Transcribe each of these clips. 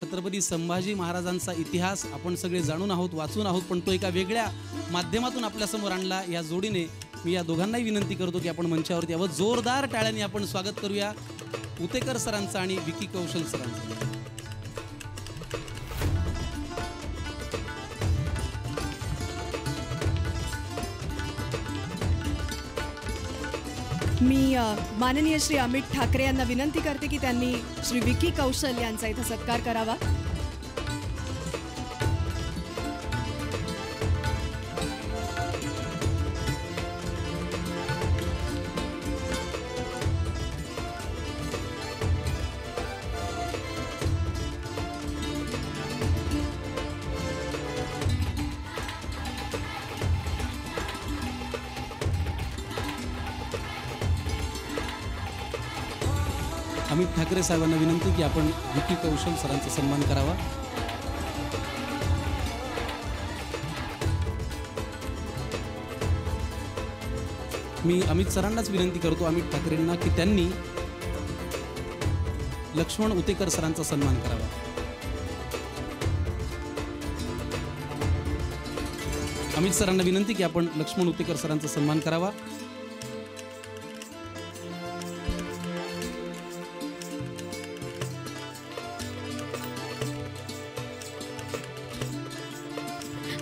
छत्रपती संभाजी महाराजांचा इतिहास आपण सगळे जाणून आहोत, वाचून आहोत, पण तो एका वेगळ्या माध्यमातून आपल्यासमोर आणला। या जोडीने मी या दोघांनाही विनंती करतो की आपण मंचावरती यावं। जोरदार टाळ्यांनी आपण स्वागत करूया उतेकर सरांचं आणि विकी कौशल सरांचं। मी माननीय श्री अमित ठाकरे यांना विनंती करते की त्यांनी श्री विकी कौशल यांचा इथे सत्कार करावा। अमित ठाकरे साहेबांना विनंती की आपण विकी कौशल सरांचा सन्मान करावा। मी अमित सरांनाच विनंती करतो, अमित ठाकरेंना, की त्यांनी लक्ष्मण उतेकर सरांचा सन्मान करावा। अमित सरांना विनंती की आपण लक्ष्मण उतेकर सरांचा सन्मान करावा।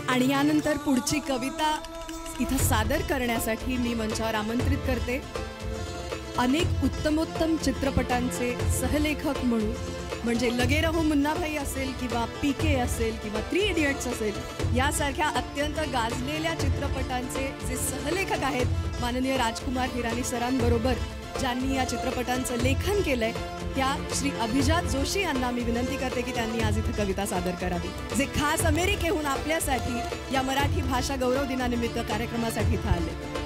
आणि यानंतर पुढची कविता इथं सादर करण्यासाठी मी मंचावर आमंत्रित करते अनेक उत्तमोत्तम चित्रपटांचे सहलेखक म्हणून, म्हणजे लगे रहो मुन्ना भाई असेल किंवा पीके असेल किंवा 3 इडियट्स असेल, यासारख्या अत्यंत गाजलेल्या चित्रपटांचे जे सहलेखक आहेत माननीय राजकुमार हिरानी सरांबरोबर ज्यांनी या चित्रपटांचं लेखन केलंय, त्या श्री अभिजात जोशी यांना मी विनंती करते की त्यांनी आज इथं कविता सादर करावी, जे खास अमेरिकेहून आपल्यासाठी या मराठी भाषा गौरव दिनानिमित्त कार्यक्रमासाठी इथं आले।